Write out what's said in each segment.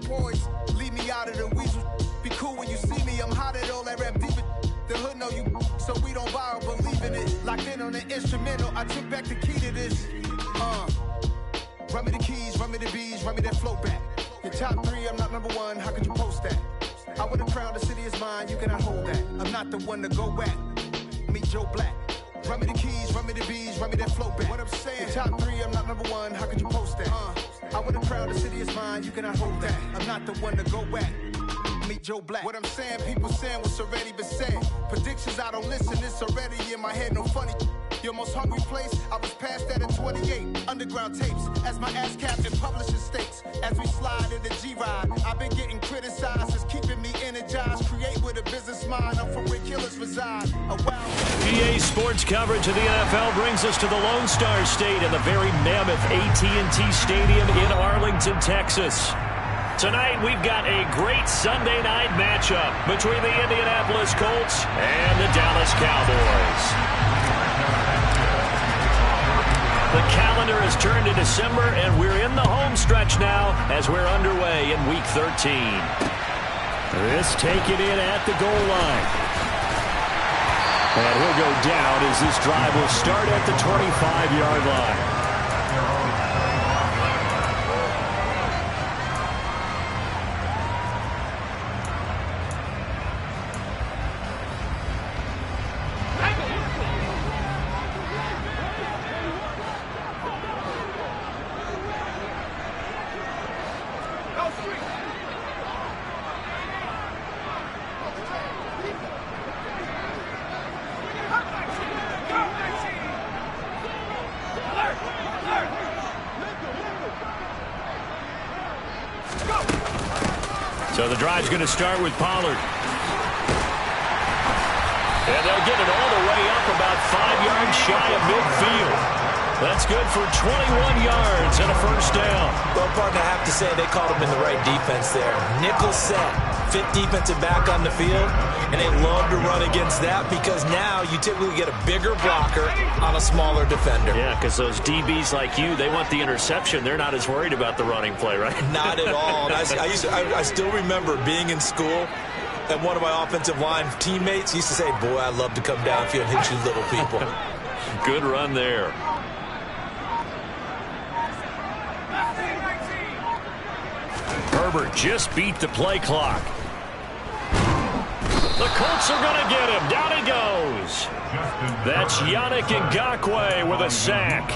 poise. Leave me out of the weasel. Be cool when you see me. I'm hot at all that rap deep. The hood know you, so we don't borrow, believe in it. Locked in on the instrumental. I took back the key to this. Run me the keys, run me the bees, run me that flow back. Your top 3, I'm not number 1. How could you post that? I would have crowned the city is mine. You cannot hold that. I'm not the one to go back. Meet Joe Black. Run me the keys, run me the bees, run me that flow back. What I'm saying, your top 3, I'm not number 1. How could you post that? I would have crowned the city is mine. You cannot hold that. I'm not the one to go back. Meet Joe Black. What I'm saying, people saying what's already been said. Predictions, I don't listen, it's already in my head, no funny. Your most hungry place, I was past that at 28. Underground tapes, as my ass captain publishing states. As we slide in the G-Ride, I've been getting criticized, it's keeping me energized. Create with a business mind, I'm from where killers reside. A wild EA Sports coverage of the NFL brings us to the Lone Star State in the very mammoth AT&T Stadium in Arlington, Texas. Tonight, we've got a great Sunday night matchup between the Indianapolis Colts and the Dallas Cowboys. The calendar has turned to December, and we're in the home stretch now as we're underway in Week 13. This taken in at the goal line. And he'll go down as this drive will start at the 25-yard line. So the drive's going to start with Pollard. And they'll get it all the way up about 5 yards shy of midfield. That's good for 21 yards and a first down. Well, partner, I have to say they called him in the right defense there. Nickel set, fit defensive back on the field, and they love to run against that because now you typically get a bigger blocker on a smaller defender. Yeah, because those DBs like you, they want the interception. They're not as worried about the running play, right? Not at all. I still remember being in school, and one of my offensive line teammates used to say, boy, I love to come downfield and hit you little people. Good run there. Herbert just beat the play clock. The Colts are going to get him. Down he goes. That's Yannick Ngakoue with a sack.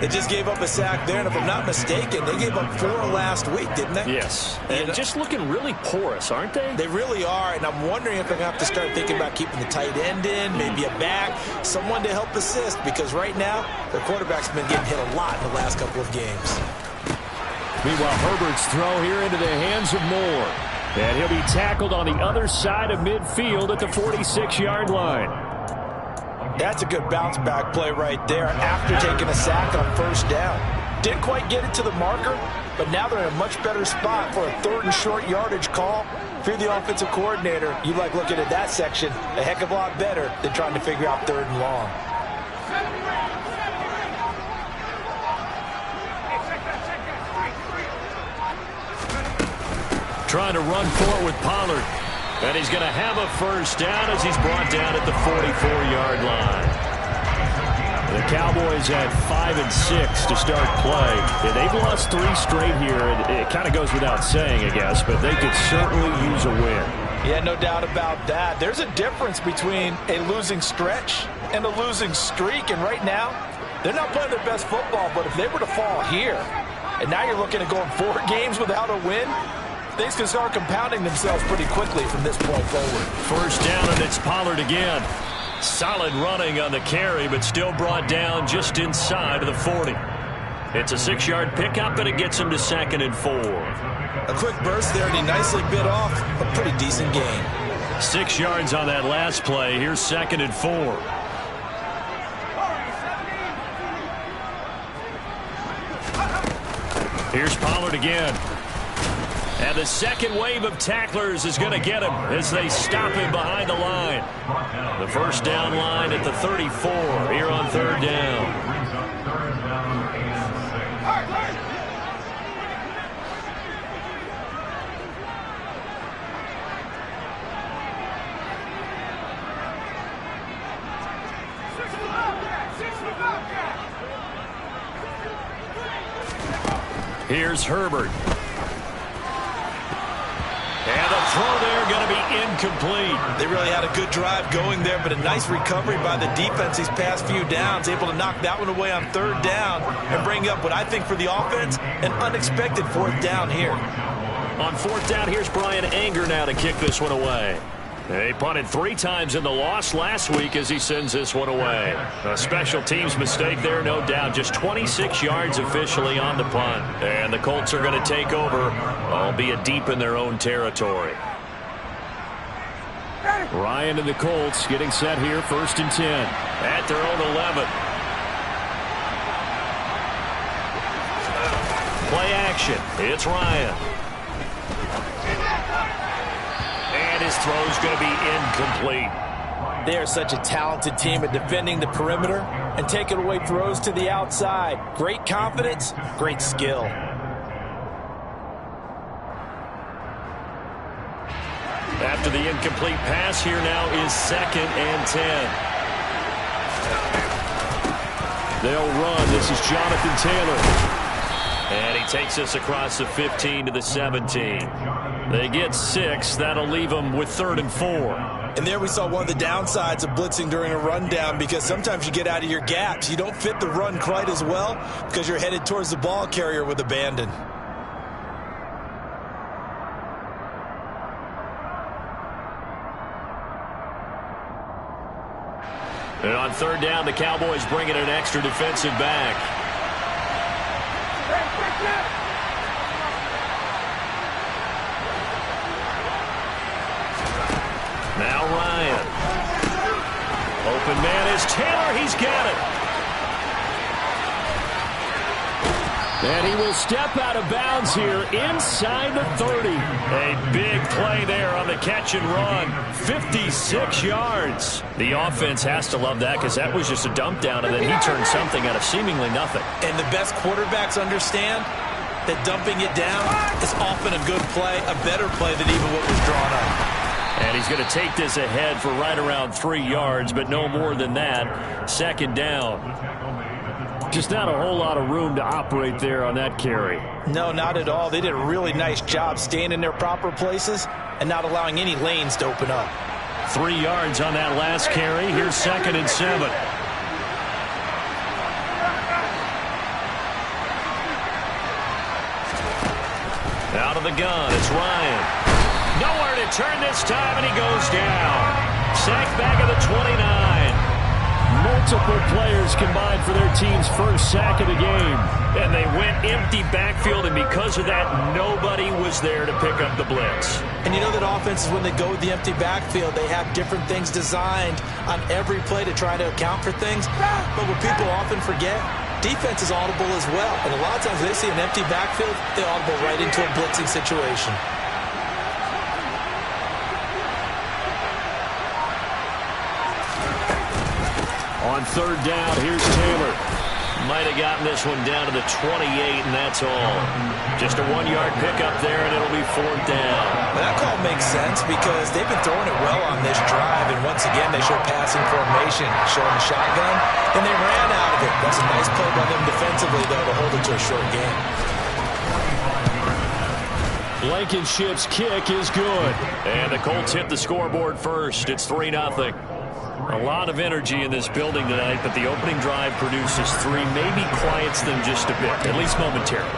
They just gave up a sack there, and if I'm not mistaken, they gave up 4 last week, didn't they? Yes. And just looking really porous, aren't they? They really are, and I'm wondering if I'm going to have to start thinking about keeping the tight end in, maybe a back, someone to help assist, because right now, their quarterback's been getting hit a lot in the last couple of games. Meanwhile, Herbert's throw here into the hands of Moore. And he'll be tackled on the other side of midfield at the 46-yard line. That's a good bounce-back play right there after taking a sack on first down. Didn't quite get it to the marker, but now they're in a much better spot for a 3rd and short yardage call. If you're the offensive coordinator, you like looking at that section a heck of a lot better than trying to figure out 3rd and long. Trying to run for it with Pollard. And he's going to have a first down as he's brought down at the 44-yard line. The Cowboys had 5 and 6 to start play. Yeah, they've lost 3 straight here. It kind of goes without saying, I guess, but they could certainly use a win. Yeah, no doubt about that. There's a difference between a losing stretch and a losing streak. And right now, they're not playing their best football. But if they were to fall here, and now you're looking at going 4 games without a win, things can start compounding themselves pretty quickly from this point forward. First down, and it's Pollard again. Solid running on the carry, but still brought down just inside of the 40. It's a 6-yard pickup, and it gets him to 2nd and 4. A quick burst there, and he nicely bit off a pretty decent gain. 6 yards on that last play. Here's 2nd and 4. Here's Pollard again. And the second wave of tacklers is going to get him as they stop him behind the line. The first down line at the 34 here on 3rd down. Here's Herbert. And the throw there going to be incomplete. They really had a good drive going there, but a nice recovery by the defense these past few downs, able to knock that one away on third down and bring up what I think for the offense, an unexpected fourth down here. On fourth down, here's Brian Anger now to kick this one away. He punted 3 times in the loss last week as he sends this one away. A special teams mistake there, no doubt. Just 26 yards officially on the punt. And the Colts are going to take over, albeit deep in their own territory. Ryan and the Colts getting set here, 1st and 10. At their own 11. Play action. It's Ryan. And his throw's going to be incomplete. They are such a talented team at defending the perimeter and taking away throws to the outside. Great confidence, great skill. After the incomplete pass, here now is 2nd and 10. They'll run. This is Jonathan Taylor. And he takes us across the 15 to the 17. They get 6. That'll leave them with 3rd and 4. And there we saw one of the downsides of blitzing during a rundown, because sometimes you get out of your gaps. You don't fit the run quite as well because you're headed towards the ball carrier with abandon. And on 3rd down, the Cowboys bring in an extra defensive back. Now Ryan. Open man is Taylor. He's got it. And he will step out of bounds here inside the 30. A big play there on the catch and run. 56 yards. The offense has to love that, because that was just a dump down, and then he turned something out of seemingly nothing. And the best quarterbacks understand that dumping it down is often a good play, a better play than even what was drawn up. And he's going to take this ahead for right around 3 yards, but no more than that. 2nd down. Just not a whole lot of room to operate there on that carry. No, not at all. They did a really nice job staying in their proper places and not allowing any lanes to open up. 3 yards on that last carry. Here's 2nd and 7. Out of the gun, it's Ryan. Nowhere to turn this time, and he goes down. Sacked back of the 29. Multiple players combined for their team's first sack of the game. And they went empty backfield, and because of that, nobody was there to pick up the blitz. And you know that offenses, when they go with the empty backfield, they have different things designed on every play to try to account for things. But what people often forget, defense is audible as well. And a lot of times they see an empty backfield, they audible right into a blitzing situation. On 3rd down, here's Taylor. Might have gotten this one down to the 28, and that's all. Just a 1-yard pickup there, and it'll be 4th down. Well, that call makes sense because they've been throwing it well on this drive, and once again they show passing formation, showing the shotgun, and they ran out of it. That's a nice play by them defensively, though, to hold it to a short game. Blankenship's kick is good. And the Colts hit the scoreboard first. It's 3-0. A lot of energy in this building tonight, but the opening drive produces 3, maybe quiets them just a bit, at least momentarily.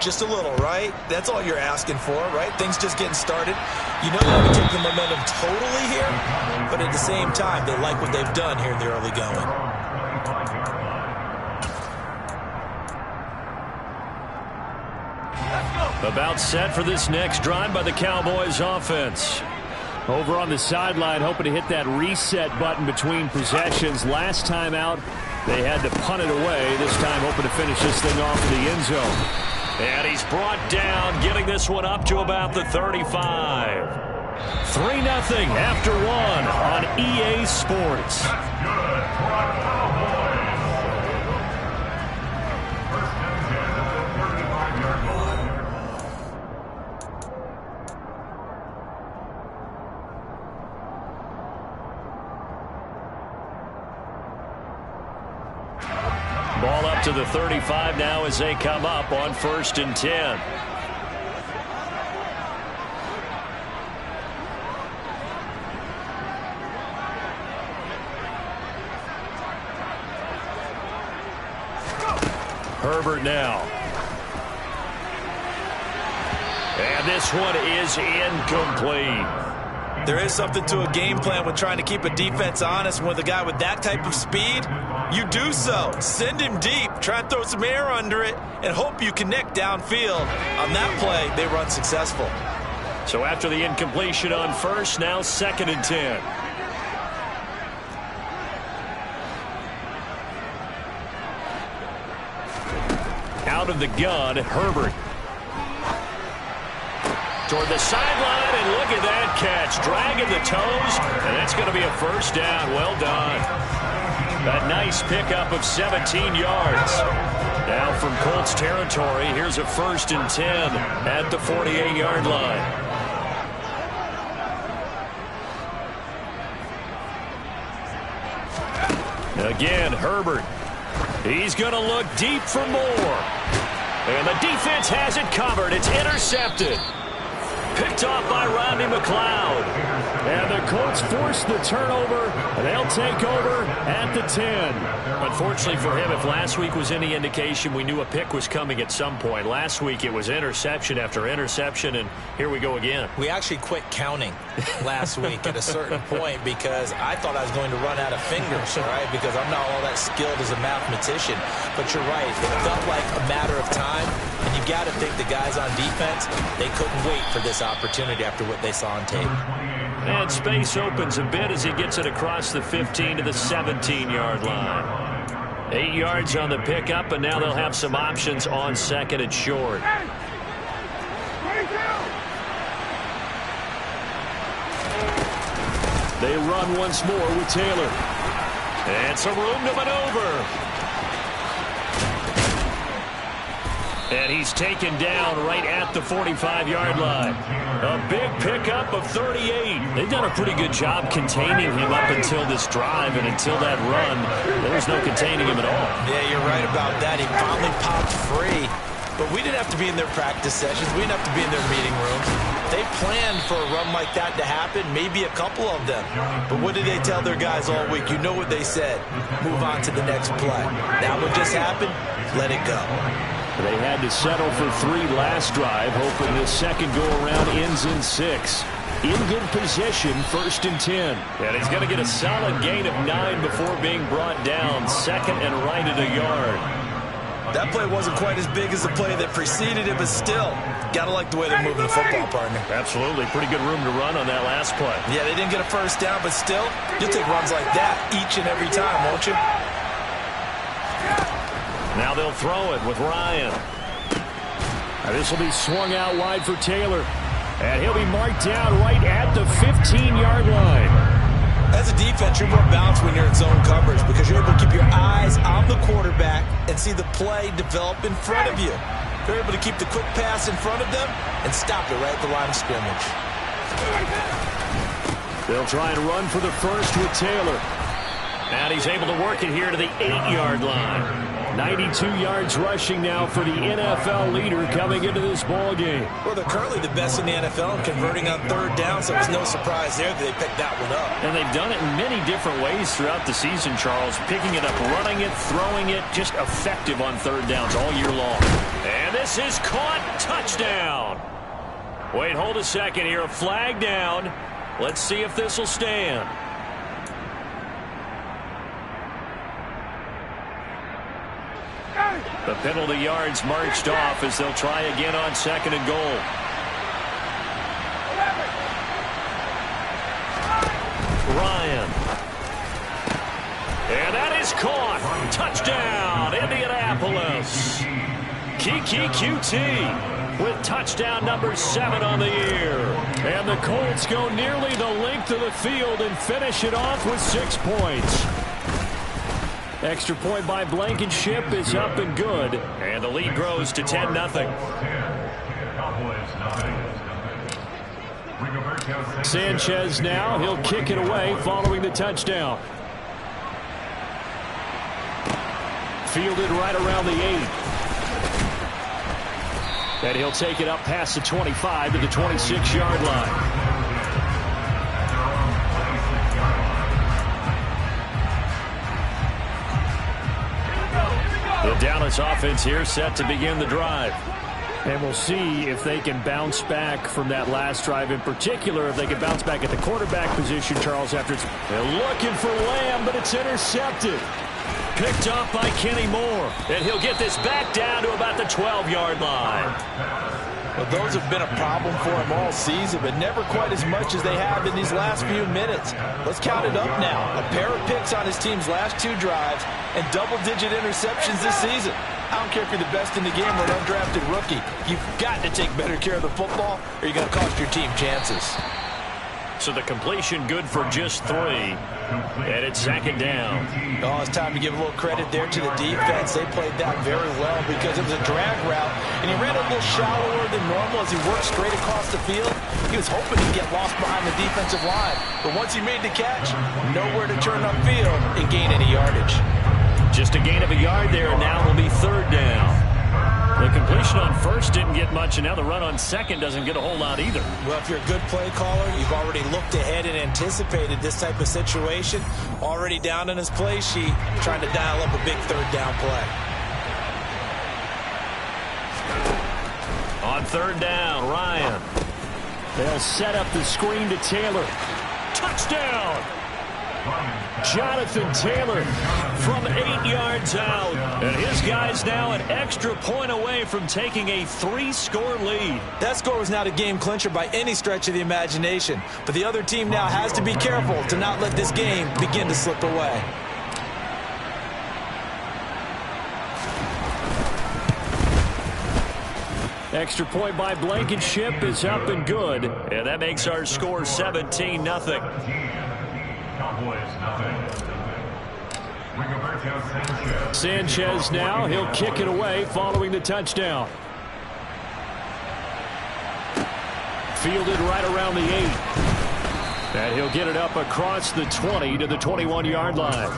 Just a little, right? That's all you're asking for, right? Things just getting started. You know they're going to take the momentum totally here, but at the same time, they like what they've done here in the early going. About set for this next drive by the Cowboys offense. Over on the sideline, hoping to hit that reset button between possessions. Last time out, they had to punt it away. This time, hoping to finish this thing off in the end zone. And he's brought down, getting this one up to about the 35. 3-0 after 1 on EA Sports. Ball up to the 35 now as they come up on 1st and 10. Herbert now. And this one is incomplete. There is something to a game plan with trying to keep a defense honest. With a guy with that type of speed, you do so. Send him deep. Try and throw some air under it and hope you connect downfield. On that play, they run successful. So after the incompletion on 1st, now 2nd and 10. Out of the gun, Herbert. Toward the sideline, and look at that catch. Dragging the toes, and that's going to be a 1st down. Well done. A nice pickup of 17 yards. Now from Colts territory, here's a 1st and 10 at the 48-yard line. Again, Herbert. He's going to look deep for more. And the defense has it covered. It's intercepted. Picked off by Rodney McLeod. And the Colts force the turnover. They'll take over at the 10. Unfortunately for him, if last week was any indication, we knew a pick was coming at some point. Last week it was interception after interception, and here we go again. We actually quit counting last week at a certain point because I thought I was going to run out of fingers, all right, because I'm not all that skilled as a mathematician. But you're right. It felt like a matter of time, and you've got to think the guys on defense, they couldn't wait for this opportunity after what they saw on tape. And space opens a bit as he gets it across the 15 to the 17-yard line. 8 yards on the pickup, and now they'll have some options on 2nd and short. They run once more with Taylor. And some room to maneuver. And he's taken down right at the 45-yard line. A big pickup of 38. They've done a pretty good job containing him up until this drive, and until that run, there's no containing him at all. Yeah, you're right about that. He finally popped free. But we didn't have to be in their practice sessions. We didn't have to be in their meeting rooms. They planned for a run like that to happen, maybe a couple of them. But what did they tell their guys all week? You know what they said. Move on to the next play. Now what just happened? Let it go. They had to settle for 3 last drive, hoping this second go-around ends in 6. In good position, 1st and 10. And he's going to get a solid gain of 9 before being brought down. 2nd and right at a yard. That play wasn't quite as big as the play that preceded it, but still, got to like the way they're moving the football, partner. Absolutely. Pretty good room to run on that last play. Yeah, they didn't get a 1st down, but still, you'll take runs like that each and every time, won't you? Now they'll throw it with Ryan. This will be swung out wide for Taylor. And he'll be marked down right at the 15-yard line. As a defense, you're more balanced when you're in zone coverage because you're able to keep your eyes on the quarterback and see the play develop in front of you. You're able to keep the quick pass in front of them and stop it right at the line of scrimmage. They'll try and run for the 1st with Taylor. And he's able to work it here to the 8-yard line. 92 yards rushing now for the NFL leader coming into this ball game. Well, they're currently the best in the NFL in converting on 3rd down, so it's no surprise there that they picked that one up. And they've done it in many different ways throughout the season, Charles. Picking it up, running it, throwing it, just effective on 3rd downs all year long. And this is caught. Touchdown. Wait, hold a second here. A flag down. Let's see if this will stand. The penalty yards marched off as they'll try again on 2nd and goal. Ryan. And that is caught. Touchdown, Indianapolis. Keke Coutee with touchdown number 7 on the year. And the Colts go nearly the length of the field and finish it off with 6 points. Extra point by Blankenship is up and good. And the lead grows to 10-0. Sanchez now. He'll kick it away following the touchdown. Fielded right around the 8. And he'll take it up past the 25 to the 26-yard line. The Dallas offense here set to begin the drive. And we'll see if they can bounce back from that last drive. In particular, if they can bounce back at the quarterback position, Charles, after it's... They're looking for Lamb, but it's intercepted. Picked off by Kenny Moore. And he'll get this back down to about the 12-yard line. Well, those have been a problem for him all season, but never quite as much as they have in these last few minutes. Let's count it up now. A pair of picks on his team's last 2 drives and double-digit interceptions this season. I don't care if you're the best in the game or an undrafted rookie. You've got to take better care of the football or you're going to cost your team chances. So the completion good for just 3. And it's 2nd down. Oh, it's time to give a little credit there to the defense. They played that very well because it was a drag route, and he ran a little shallower than normal as he worked straight across the field. He was hoping to get lost behind the defensive line, but once he made the catch, nowhere to turn upfield and gain any yardage. Just a gain of a yard there, and now will be 3rd down. The completion on first didn't get much, and now the run on second doesn't get a whole lot either. Well, if you're a good play caller, you've already looked ahead and anticipated this type of situation. Already down in his play sheet, trying to dial up a big 3rd down play. On 3rd down, Ryan. They'll set up the screen to Taylor. Touchdown! Jonathan Taylor from 8 yards out. And his guy's now an extra point away from taking a 3-score lead. That score was not a game clincher by any stretch of the imagination. But the other team now has to be careful to not let this game begin to slip away. Extra point by Blankenship is up and good. And that makes our score 17-0. Sanchez now, he'll kick it away following the touchdown. Fielded right around the 8. And he'll get it up across the 20 to the 21-yard line.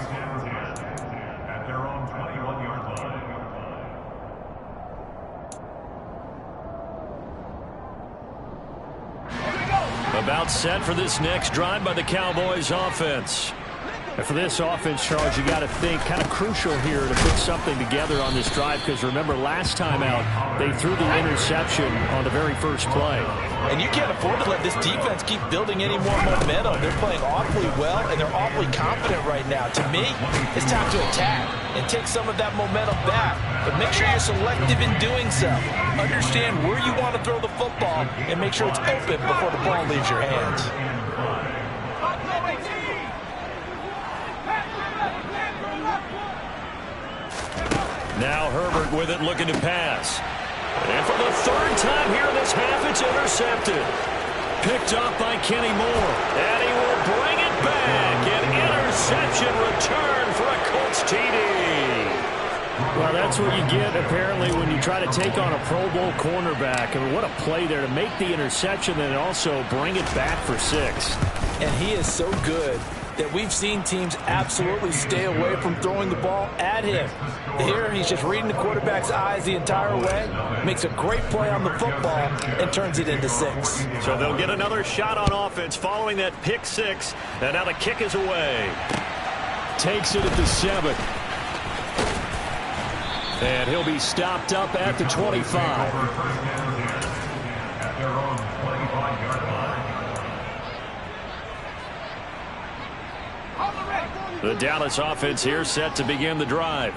At their own 21-yard line. About set for this next drive by the Cowboys offense. And for this offense, Charles, you got to think kind of crucial here to put something together on this drive, because remember last time out they threw the interception on the very first play. And you can't afford to let this defense keep building any more momentum. They're playing awfully well, and they're awfully confident right now. To me, it's time to attack and take some of that momentum back, but make sure you're selective in doing so. Understand where you want to throw the football and make sure it's open before the ball leaves your hands. Now Herbert with it, looking to pass. And for the 3rd time here in this half, it's intercepted. Picked off by Kenny Moore. And he will bring it back. An interception return for a Colts TD. Well, that's what you get, apparently, when you try to take on a Pro Bowl cornerback. I mean, what a play there to make the interception and also bring it back for 6. And he is so good that we've seen teams absolutely stay away from throwing the ball at him. Here, he's just reading the quarterback's eyes the entire way, makes a great play on the football, and turns it into 6. So they'll get another shot on offense following that pick 6, and now the kick is away. Takes it at the 7. And he'll be stopped up at the 25. At their own 25-yard line. The Dallas offense here set to begin the drive.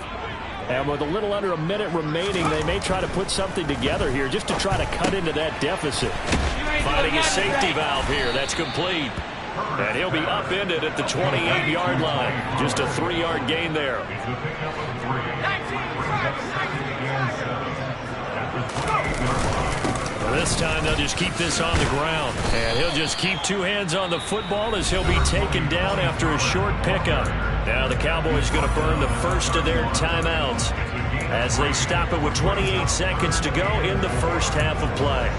And with a little under a minute remaining, they may try to put something together here just to try to cut into that deficit. Finding a safety valve here. That's complete. And he'll be upended at the 28-yard line. Just a 3-yard gain there. This time they'll just keep this on the ground. And he'll just keep 2 hands on the football as he'll be taken down after a short pickup. Now the Cowboys going to burn the first of their timeouts as they stop it with 28 seconds to go in the first half of play.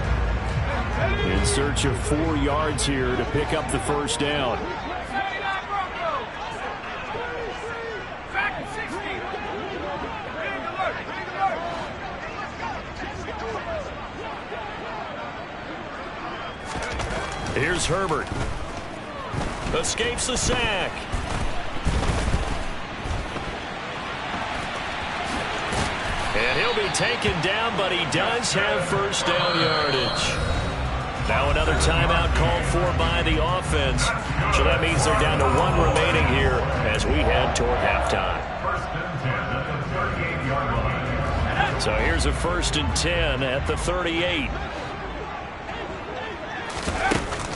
In search of 4 yards here to pick up the first down. Here's Herbert. Escapes the sack. And he'll be taken down, but he does have first down yardage. Now another timeout called for by the offense. So that means they're down to 1 remaining here as we head toward halftime. So here's a 1st and 10 at the 38.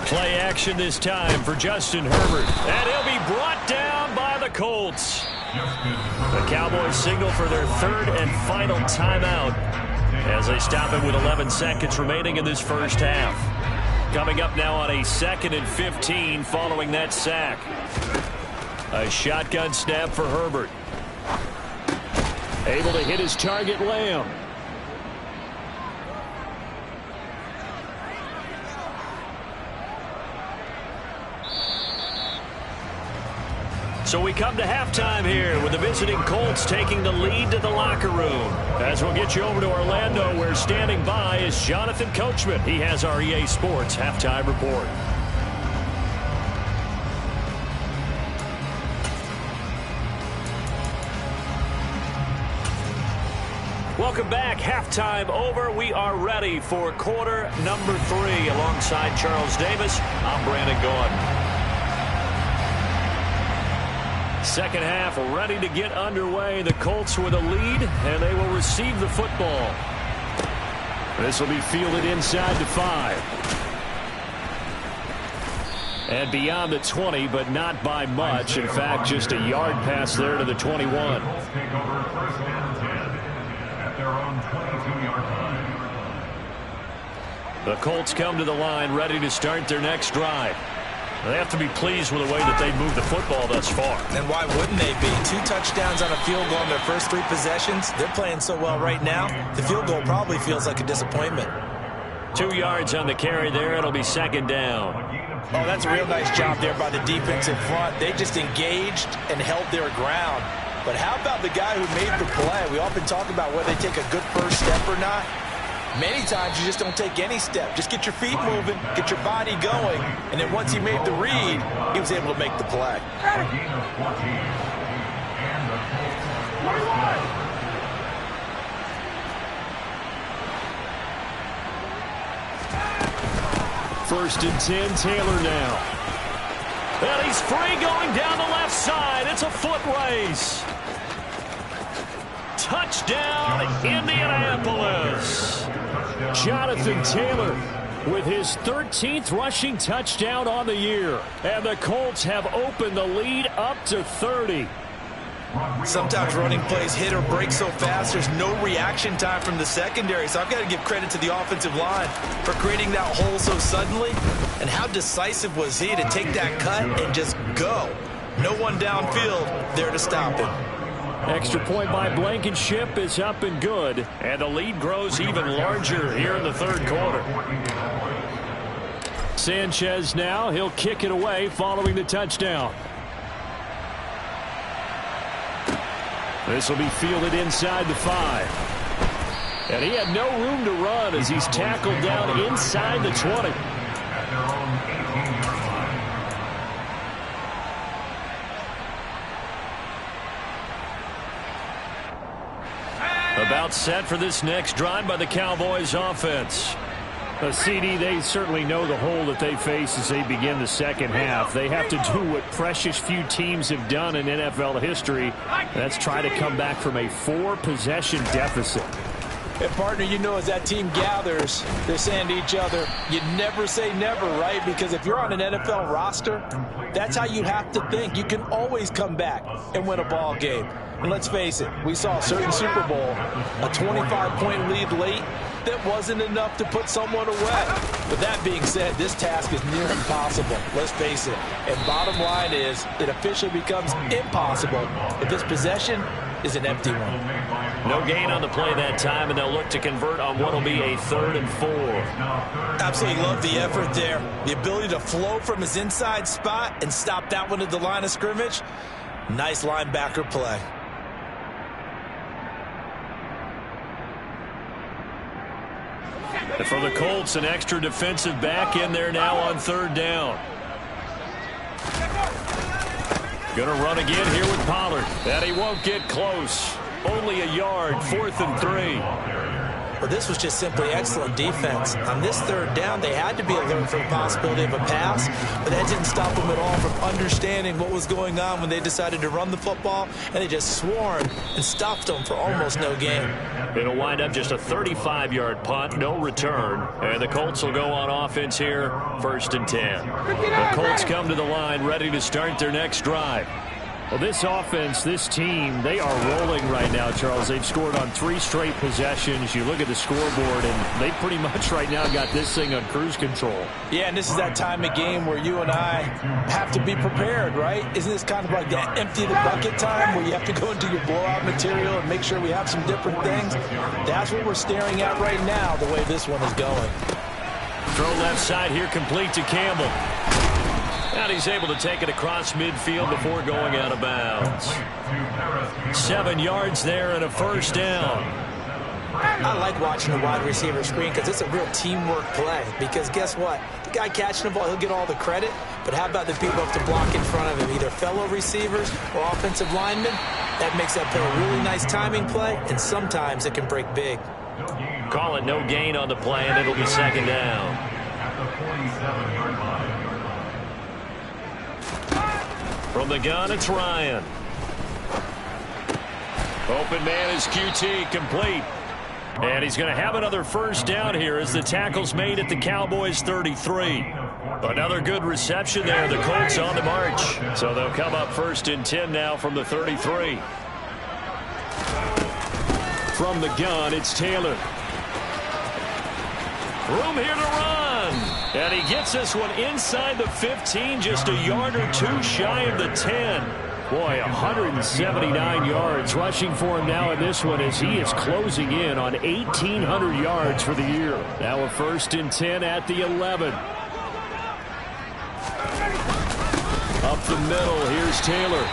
Play action this time for Justin Herbert. And he'll be brought down by the Colts. The Cowboys signal for their 3rd and final timeout as they stop it with 11 seconds remaining in this first half. Coming up now on a 2nd and 15 following that sack. A shotgun snap for Herbert. Able to hit his target, Lamb. So we come to halftime here with the visiting Colts taking the lead to the locker room. As we'll get you over to Orlando, where standing by is Jonathan Coachman. He has our EA Sports halftime report. Welcome back. Halftime over. We are ready for quarter number 3. Alongside Charles Davis, I'm Brandon Gaudin. Second half ready to get underway. The Colts with a lead, and they will receive the football. This will be fielded inside the 5. And beyond the 20, but not by much. In fact, just a yard pass there to the 21. The Colts come to the line ready to start their next drive. They have to be pleased with the way that they've moved the football thus far. And why wouldn't they be? 2 touchdowns on a field goal in their first 3 possessions. They're playing so well right now, the field goal probably feels like a disappointment. 2 yards on the carry there. It'll be 2nd down. Oh, that's a real nice job there by the defense in front. They just engaged and held their ground. But how about the guy who made the play? We often talk about whether they take a good first step or not. Many times you just don't take any step. Just get your feet moving, get your body going, and then once he made the read, he was able to make the play. First and 10, Taylor now. And he's free going down the left side. It's a foot race. Touchdown, Indianapolis. Jonathan Taylor with his 13th rushing touchdown on the year. And the Colts have opened the lead up to 30. Sometimes running plays hit or break so fast, there's no reaction time from the secondary. So I've got to give credit to the offensive line for creating that hole so suddenly. And how decisive was he to take that cut and just go? No one downfield there to stop him. Extra point by Blankenship is up and good. And the lead grows even larger here in the 3rd quarter. Sanchez now. He'll kick it away following the touchdown. This will be fielded inside the 5. And he had no room to run as he's tackled down inside the 20. About set for this next drive by the Cowboys offense. CD, they certainly know the hole that they face as they begin the second half. They have to do what precious few teams have done in NFL history. That's try to come back from a 4-possession deficit. And partner, you know, as that team gathers, they're saying to each other, you never say never, right? Because if you're on an NFL roster, that's how you have to think. You can always come back and win a ball game. And let's face it, we saw a certain Super Bowl, a 25-point lead late, that wasn't enough to put someone away. But that being said, this task is near impossible. Let's face it. And bottom line is, it officially becomes impossible if this possession is an empty one. No gain on the play that time, and they'll look to convert on what will be a 3rd and 4. Absolutely love the effort there. The ability to flow from his inside spot and stop that one at the line of scrimmage. Nice linebacker play. The And for the Colts, an extra defensive back in there now on third down. Going to run again here with Pollard. And he won't get close. Only a yard, 4th and 3. Well, this was just simply excellent defense. On this third down, they had to be alert for the possibility of a pass, but that didn't stop them at all from understanding what was going on when they decided to run the football, and they just swarmed and stopped them for almost no gain. It'll wind up just a 35-yard punt, no return, and the Colts will go on offense here, 1st and 10. The Colts come to the line ready to start their next drive. Well, this offense, this team, they are rolling right now, Charles. They've scored on 3 straight possessions. You look at the scoreboard, and they pretty much right now got this thing on cruise control. Yeah, and this is that time of game where you and I have to be prepared, right? Isn't this kind of like that empty the bucket time where you have to go into your blowout material and make sure we have some different things? That's what we're staring at right now, the way this one is going. Throw left side here, complete to Campbell. And he's able to take it across midfield before going out of bounds. 7 yards there and a 1st down. I like watching the wide receiver screen because it's a real teamwork play. Because guess what? The guy catching the ball, he'll get all the credit. But how about the people who have to block in front of him, either fellow receivers or offensive linemen? That makes that play a really nice timing play, and sometimes it can break big. Call it no gain on the play, and it'll be 2nd down. At the 47-yard line. From the gun, it's Ryan. Open man is QT, complete. And he's going to have another 1st down here as the tackle's made at the Cowboys' 33. Another good reception there. The Colts on the march. So they'll come up 1st and 10 now from the 33. From the gun, it's Taylor. Room here to run. And he gets this one inside the 15, just a yard or 2 shy of the 10. Boy, 179 yards rushing for him now in this one as he is closing in on 1,800 yards for the year. Now a 1st and 10 at the 11. Up the middle, here's Taylor.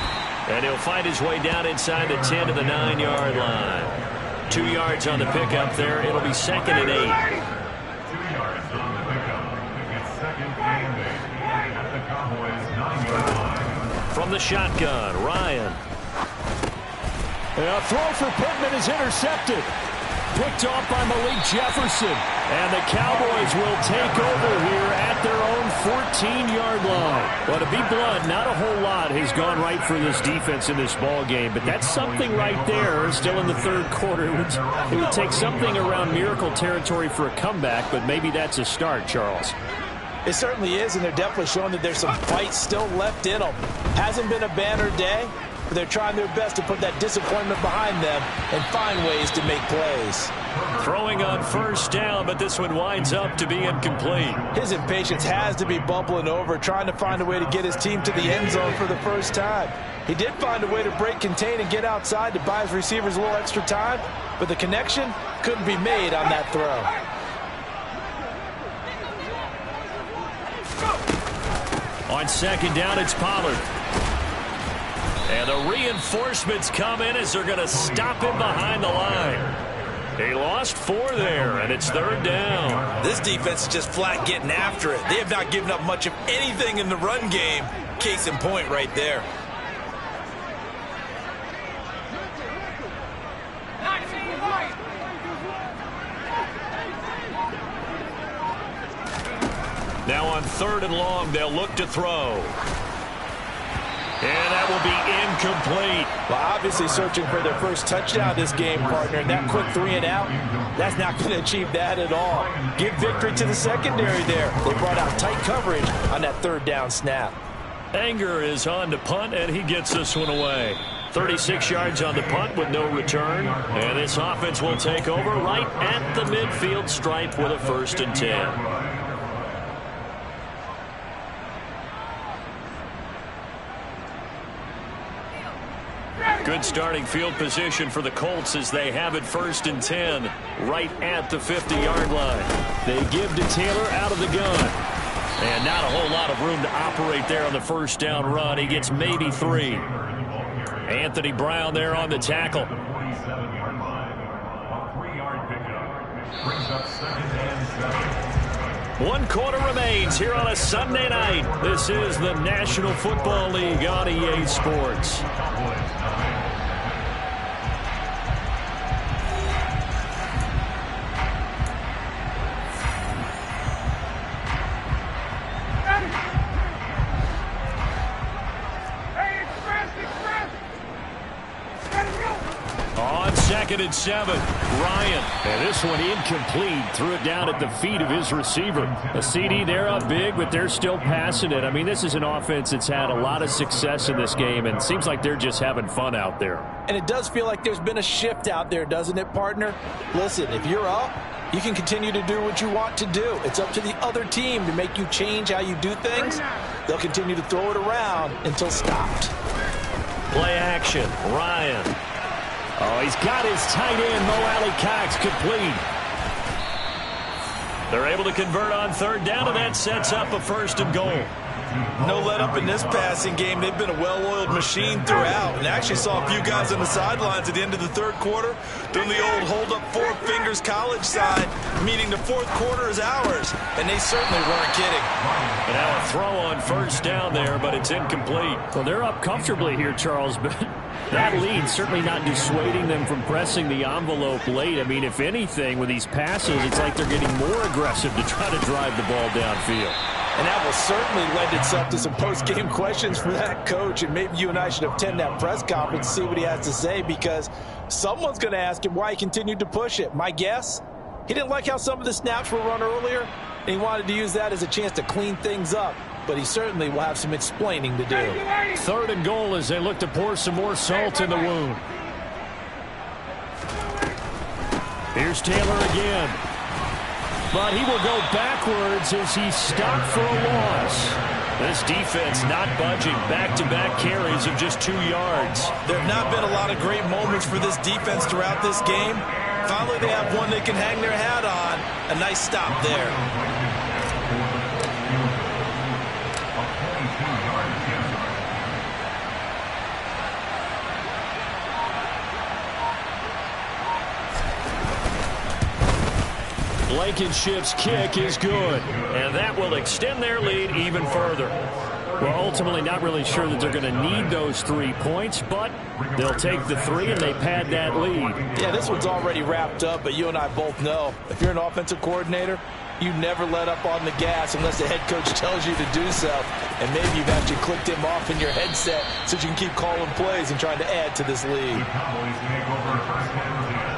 And he'll find his way down inside the 10 to the 9-yard line. 2 yards on the pickup there. It'll be 2nd and 8. 2 yards on the pickup. It's 2nd and 8 at the Cowboys' 9-yard line. From the shotgun, Ryan. And a throw for Pittman is intercepted. Picked off by Malik Jefferson. And the Cowboys will take over here at their own 14-yard line. Well, to be blunt, not a whole lot has gone right for this defense in this ball game, but that's something right there. Still in the 3rd quarter. It would take something around miracle territory for a comeback, but maybe that's a start, Charles. It certainly is, and they're definitely showing that there's some fight still left in them. Hasn't been a banner day, but they're trying their best to put that disappointment behind them and find ways to make plays. Throwing on 1st down, but this one winds up to be incomplete. His impatience has to be bubbling over, trying to find a way to get his team to the end zone for the first time. He did find a way to break contain and get outside to buy his receivers a little extra time, but the connection couldn't be made on that throw. On 2nd down, it's Pollard. And the reinforcements come in as they're going to stop him behind the line. He lost 4 there, and it's 3rd down. This defense is just flat getting after it. They have not given up much of anything in the run game. Case in point right there. Now on 3rd and long, they'll look to throw. And that will be incomplete. Well, obviously searching for their first touchdown this game, partner. And that quick 3 and out, that's not going to achieve that at all. Give victory to the secondary there. They brought out tight coverage on that 3rd down snap. Anger is on to punt, and he gets this one away. 36 yards on the punt with no return. And this offense will take over right at the midfield stripe with a 1st and 10. Good starting field position for the Colts as they have it 1st and 10 right at the 50-yard line. They give to Taylor out of the gun. And not a whole lot of room to operate there on the 1st down run. He gets maybe 3. Anthony Brown there on the tackle. 27-yard line. A 3-yard pickup brings up 2nd and 7. 1 quarter remains here on a Sunday night. This is the National Football League on EA Sports. Second and 7. Ryan. And this one incomplete. Threw it down at the feet of his receiver. A CD, they're up big, but they're still passing it. I mean, this is an offense that's had a lot of success in this game, and it seems like they're just having fun out there. And it does feel like there's been a shift out there, doesn't it, partner? Listen, if you're up, you can continue to do what you want to do. It's up to the other team to make you change how you do things. They'll continue to throw it around until stopped. Play action. Ryan. Oh, he's got his tight end, Mo Alley-Cox, complete. They're able to convert on 3rd down, and that sets up a 1st and goal. No let up in this passing game. They've been a well-oiled machine throughout. And actually saw a few guys on the sidelines at the end of the 3rd quarter doing the old hold up 4 fingers college sign, meaning the 4th quarter is ours. And they certainly weren't kidding. And now a throw on 1st down there, but it's incomplete. Well, they're up comfortably here, Charles, but that lead certainly not dissuading them from pressing the envelope late. I mean, if anything, with these passes, it's like they're getting more aggressive to try to drive the ball downfield. And that will certainly lend itself to some post-game questions for that coach. And maybe you and I should attend that press conference and see what he has to say, because someone's going to ask him why he continued to push it. My guess, he didn't like how some of the snaps were run earlier, and he wanted to use that as a chance to clean things up. But he certainly will have some explaining to do. 3rd and goal as they look to pour some more salt in the wound. Here's Taylor again. But he will go backwards as he's stopped for a loss. This defense not budging. Back-to-back carries of just 2 yards. There have not been a lot of great moments for this defense throughout this game. Finally, they have one they can hang their hat on. A nice stop there. Blankenship's kick is good, and that will extend their lead even further. Well, ultimately not really sure that they're going to need those 3 points, but they'll take the 3 and they pad that lead. Yeah, this one's already wrapped up, but you and I both know if you're an offensive coordinator, you never let up on the gas unless the head coach tells you to do so. And maybe you've actually clicked him off in your headset so you can keep calling plays and trying to add to this lead. The Cowboys take over 1st and 10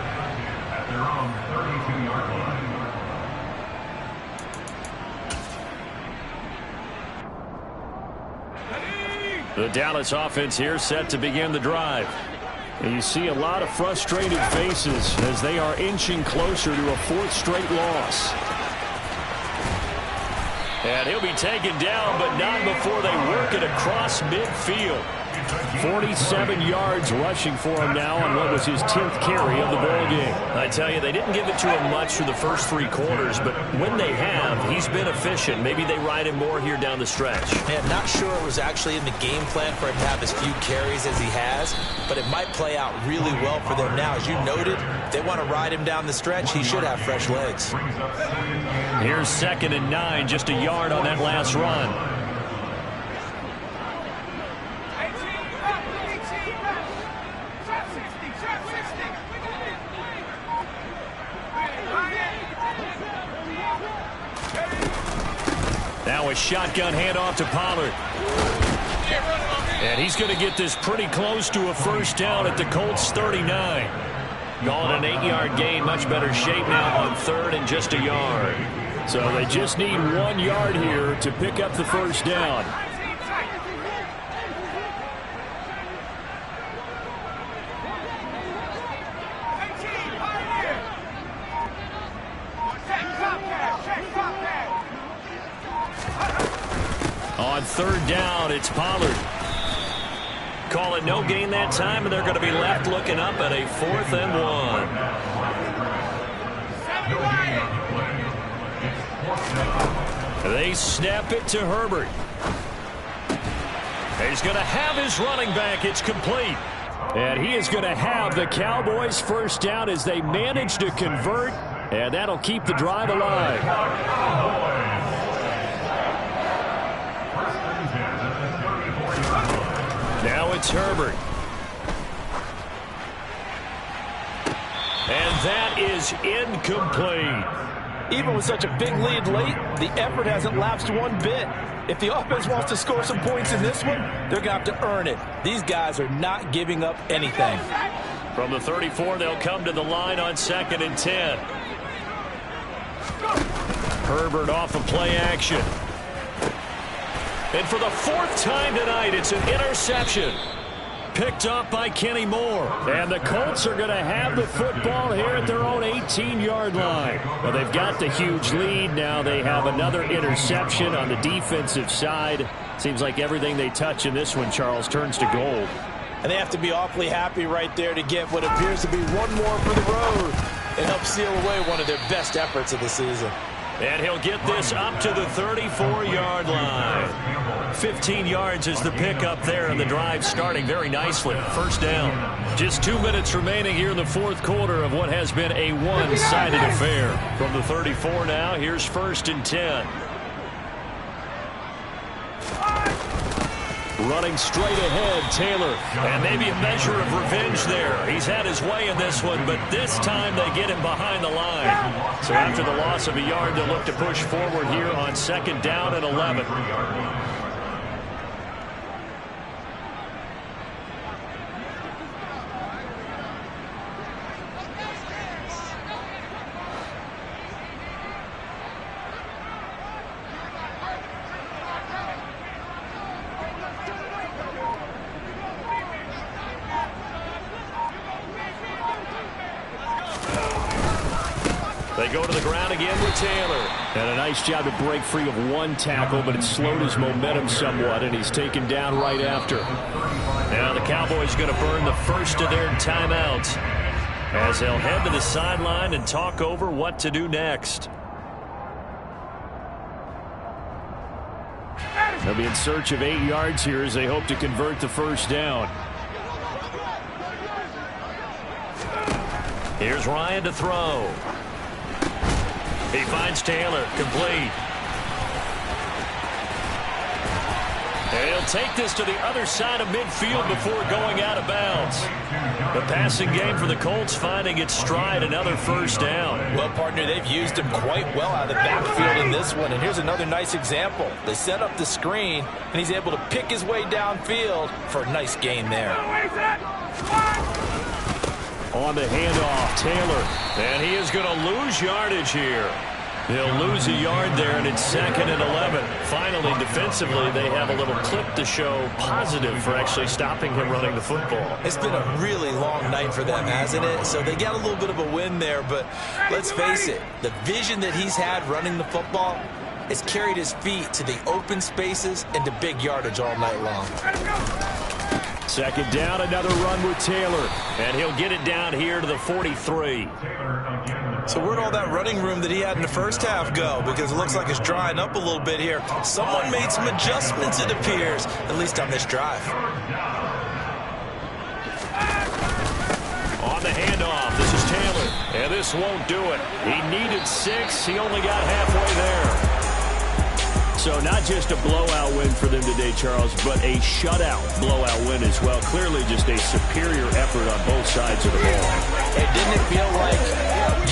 at their own 32-yard line. The Dallas offense here set to begin the drive. And you see a lot of frustrated faces as they are inching closer to a 4th straight loss. And he'll be taken down, but not before they work it across midfield. 47 yards rushing for him now on what was his 10th carry of the ball game. I tell you, they didn't give it to him much for the first 3 quarters, but when they have, he's been efficient. Maybe they ride him more here down the stretch. Man, not sure it was actually in the game plan for him to have as few carries as he has, but it might play out really well for them now. As you noted, if they want to ride him down the stretch, he should have fresh legs. Here's 2nd and 9, just a yard on that last run. Now a shotgun handoff to Pollard. And he's going to get this pretty close to a 1st down at the Colts 39. Calling an 8-yard gain, much better shape now on 3rd and just a yard. So they just need 1 yard here to pick up the 1st down. On 3rd down, it's Pollard. Call it no gain that time, and they're going to be left looking up at a 4th and 1. They snap it to Herbert. He's going to have his running back. It's complete. And he is going to have the Cowboys' 1st down as they manage to convert, and that'll keep the drive alive. Herbert. And that is incomplete. Even with such a big lead late, the effort hasn't lapsed one bit. If the offense wants to score some points in this one, they're going to have to earn it. These guys are not giving up anything. From the 34, they'll come to the line on 2nd and 10. Herbert off of play action. And for the 4th time tonight, it's an interception. Picked up by Kenny Moore. And the Colts are going to have the football here at their own 18-yard line. Well, they've got the huge lead. Now they have another interception on the defensive side. Seems like everything they touch in this one, Charles, turns to gold. And they have to be awfully happy right there to get what appears to be one more for the road and help seal away one of their best efforts of the season. And he'll get this up to the 34-yard line. 15 yards is the pickup there, and the drive starting very nicely. First down. Just 2 minutes remaining here in the 4th quarter of what has been a one-sided affair. From the 34 now, here's 1st and 10. Running straight ahead, Taylor. And maybe a measure of revenge there. He's had his way in this one, but this time they get him behind the line. So after the loss of a yard, they'll look to push forward here on 2nd down and 11. They go to the ground again with Taylor. And a nice job to break free of one tackle, but it slowed his momentum somewhat, and he's taken down right after. Now the Cowboys going to burn the first of their timeouts as they'll head to the sideline and talk over what to do next. They'll be in search of 8 yards here as they hope to convert the first down. Here's Ryan to throw. He finds Taylor, complete. And he'll take this to the other side of midfield before going out of bounds. The passing game for the Colts finding its stride, another first down. Well, partner, they've used him quite well out of the backfield in this one. And here's another nice example. They set up the screen, and he's able to pick his way downfield for a nice gain there. On the handoff, Taylor. And he is going to lose yardage here. He'll lose a yard there, and it's 2nd and 11. Finally, defensively, they have a little clip to show positive for actually stopping him running the football. It's been a really long night for them, hasn't it? So they got a little bit of a win there, but let's face it, the vision that he's had running the football has carried his feet to the open spaces and to big yardage all night long. 2nd down, another run with Taylor. And he'll get it down here to the 43. So where'd all that running room that he had in the first half go? Because it looks like it's drying up a little bit here. Someone made some adjustments, it appears, at least on this drive. On the handoff, this is Taylor. And this won't do it. He needed 6. He only got halfway there. So not just a blowout win for them today, Charles, but a shutout blowout win as well. Clearly just a superior effort on both sides of the ball. Hey, didn't it feel like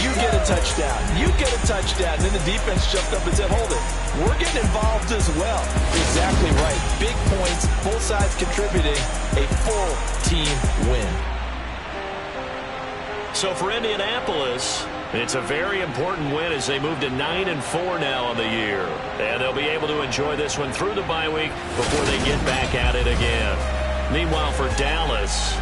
you get a touchdown, you get a touchdown, and then the defense jumped up and said, hold it, we're getting involved as well. Exactly right. Big points, both sides contributing, a full team win. So for Indianapolis, it's a very important win as they move to 9-4 now on the year. And they'll be able to enjoy this one through the bye week before they get back at it again. Meanwhile, for Dallas,